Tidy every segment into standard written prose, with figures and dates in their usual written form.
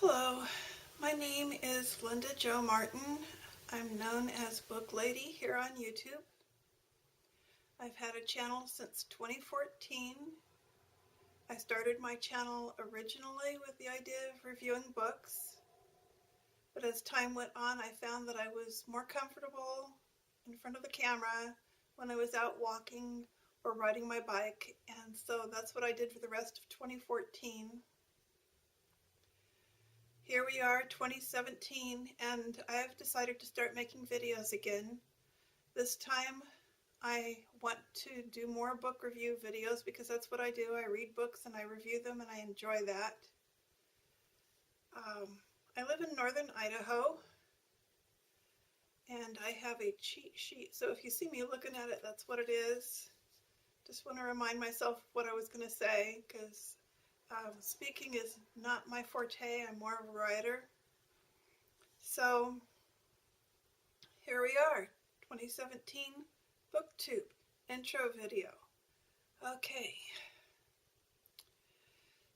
Hello, my name is Linda Jo Martin. I'm known as Book Lady here on YouTube. I've had a channel since 2014. I started my channel originally with the idea of reviewing books, but as time went on, I found that I was more comfortable in front of the camera when I was out walking or riding my bike, and so that's what I did for the rest of 2014. Here we are, 2017, and I have decided to start making videos again. This time I want to do more book review videos because that's what I do. I read books and I review them and I enjoy that. I live in northern Idaho and I have a cheat sheet. So if you see me looking at it, that's what it is. Just want to remind myself what I was going to say because speaking is not my forte. I'm more of a writer. So here we are, 2017 BookTube intro video. Okay,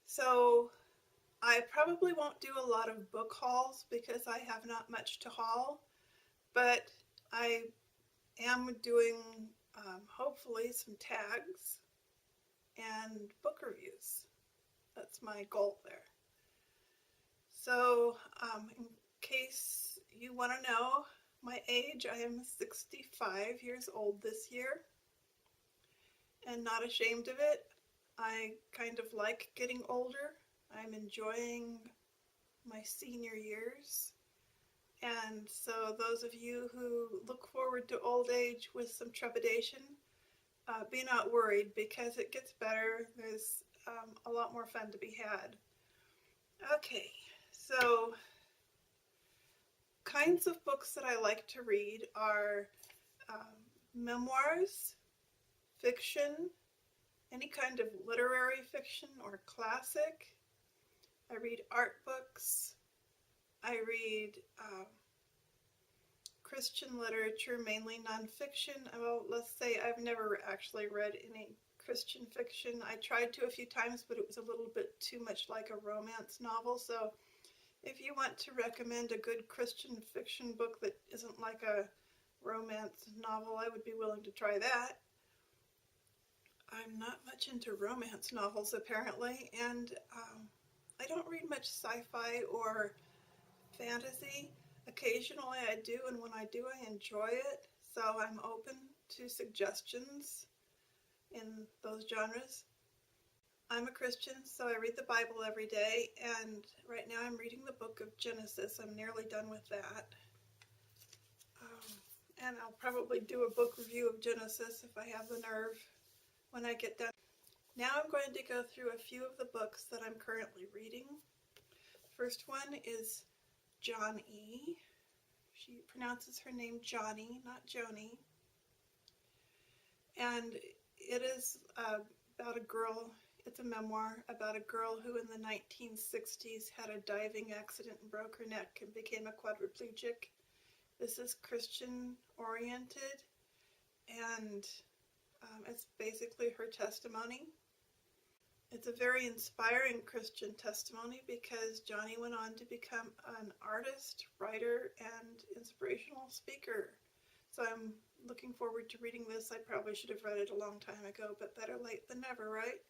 so I probably won't do a lot of book hauls because I have not much to haul, but I am doing hopefully some tags and book reviews. That's my goal there. So in case you want to know my age, I am 65 years old this year and not ashamed of it. I kind of like getting older. I'm enjoying my senior years. And so those of you who look forward to old age with some trepidation, be not worried because it gets better. There's a lot more fun to be had. Okay, so kinds of books that I like to read are memoirs, fiction, any kind of literary fiction or classic. I read art books. I read Christian literature, mainly nonfiction. Well, let's say I've never actually read any Christian fiction. I tried to a few times, but it was a little bit too much like a romance novel. So if you want to recommend a good Christian fiction book that isn't like a romance novel, I would be willing to try that. I'm not much into romance novels apparently, and I don't read much sci-fi or fantasy. Occasionally I do, and when I do I enjoy it, so I'm open to suggestions in those genres. I'm a Christian, so I read the Bible every day, and right now I'm reading the book of Genesis. I'm nearly done with that. And I'll probably do a book review of Genesis if I have the nerve when I get done. Now I'm going to go through a few of the books that I'm currently reading. First one is John E. She pronounces her name Johnny, not Joni. And it is about a girl. It's a memoir about a girl who in the 1960s had a diving accident and broke her neck and became a quadriplegic. This is Christian oriented, and it's basically her testimony. It's a very inspiring Christian testimony because Johnny went on to become an artist, writer, and inspirational speaker. So I'm looking forward to reading this. I probably should have read it a long time ago, but better late than never, right?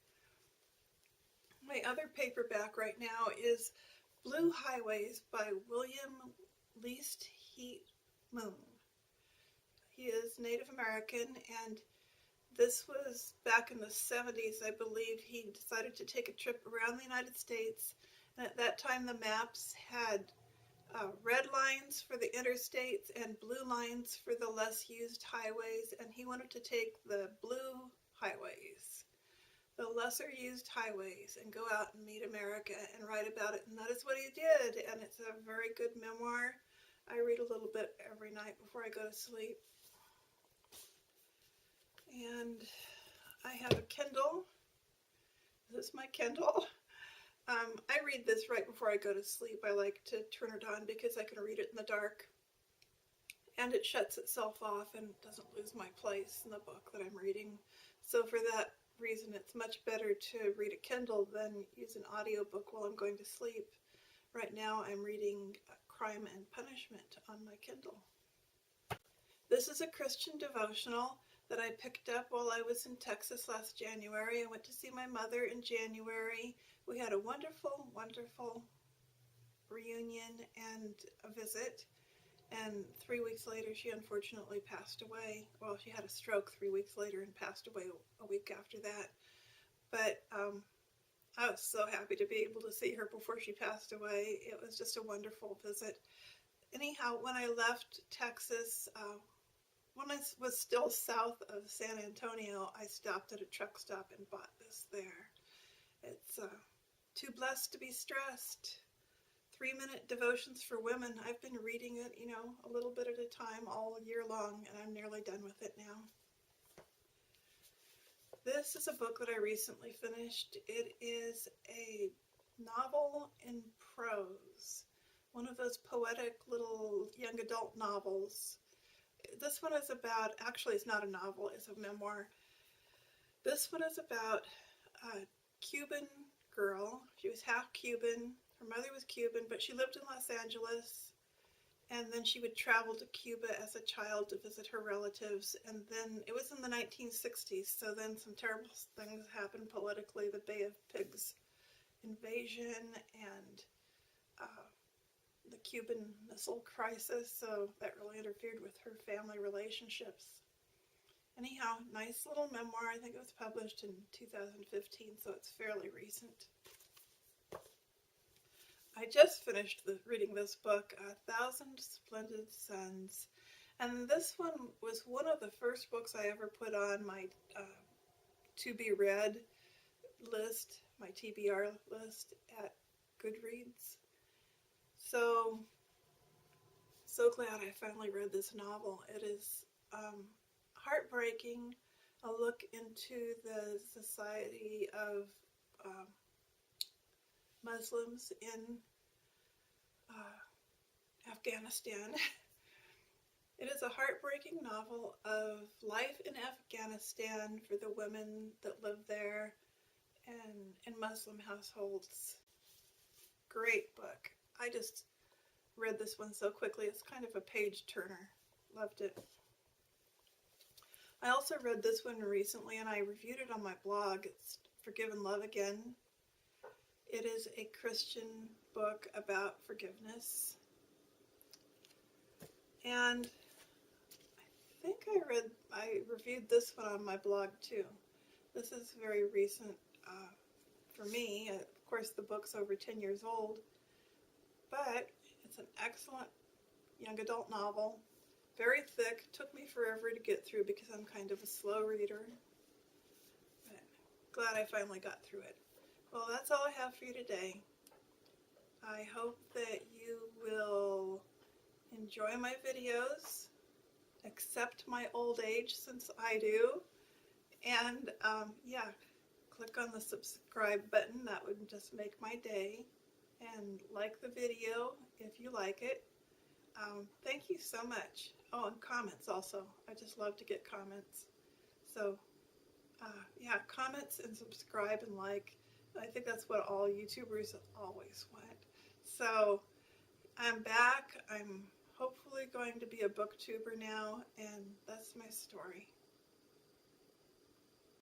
My other paperback right now is Blue Highways by William Least Heat Moon. He is Native American, and this was back in the 70s, I believe. He decided to take a trip around the United States, and at that time the maps had red lines for the interstates and blue lines for the less used highways, and he wanted to take the blue highways, the lesser used highways, and go out and meet America and write about it, and that is what he did, and it's a very good memoir. I read a little bit every night before I go to sleep. And I have a Kindle. This is my Kindle. I read this right before I go to sleep. I like to turn it on because I can read it in the dark. And it shuts itself off and doesn't lose my place in the book that I'm reading. So for that reason, it's much better to read a Kindle than use an audiobook while I'm going to sleep. Right now I'm reading Crime and Punishment on my Kindle. This is a Christian devotional that I picked up while I was in Texas last January. I went to see my mother in January. We had a wonderful, wonderful reunion and a visit. And 3 weeks later, she unfortunately passed away. Well, she had a stroke 3 weeks later and passed away a week after that. But I was so happy to be able to see her before she passed away. It was just a wonderful visit. Anyhow, when I left Texas, when I was still south of San Antonio, I stopped at a truck stop and bought this there. It's Too Blessed to Be Stressed. 3-minute devotions for women. I've been reading it, a little bit at a time all year long, and I'm nearly done with it now. This is a book that I recently finished. It is a novel in prose. One of those poetic little young adult novels. This one is about, actually it's not a novel, it's a memoir. This one is about a Cuban girl. She was half Cuban. Her mother was Cuban, but she lived in Los Angeles, and then she would travel to Cuba as a child to visit her relatives, and then it was in the 1960s, so then some terrible things happened politically, the Bay of Pigs invasion and the Cuban Missile Crisis, so that really interfered with her family relationships. Anyhow, nice little memoir. I think it was published in 2015, so it's fairly recent. I just finished reading this book, 1,000 Splendid Suns, and this one was one of the first books I ever put on my to be read list, my TBR list at Goodreads. So glad I finally read this novel. It is heartbreaking, a look into the society of Muslims in Afghanistan. It is a heartbreaking novel of life in Afghanistan for the women that live there and in Muslim households. Great book. I just read this one so quickly. It's kind of a page turner. Loved it. I also read this one recently and I reviewed it on my blog. It's Forgive and Love Again. It is a Christian book about forgiveness. And I think I reviewed this one on my blog too. This is very recent for me. Of course, the book's over 10 years old, but it's an excellent young adult novel. Very thick. Took me forever to get through because I'm kind of a slow reader. But glad I finally got through it. Well, that's all I have for you today. I hope that you will enjoy my videos, accept my old age since I do, and click on the subscribe button. That would just make my day. And like the video if you like it. Thank you so much. Oh, and comments also. I just love to get comments. So, comments and subscribe and like. I think that's what all YouTubers always want. So, I'm back. I'm hopefully going to be a booktuber now, and that's my story.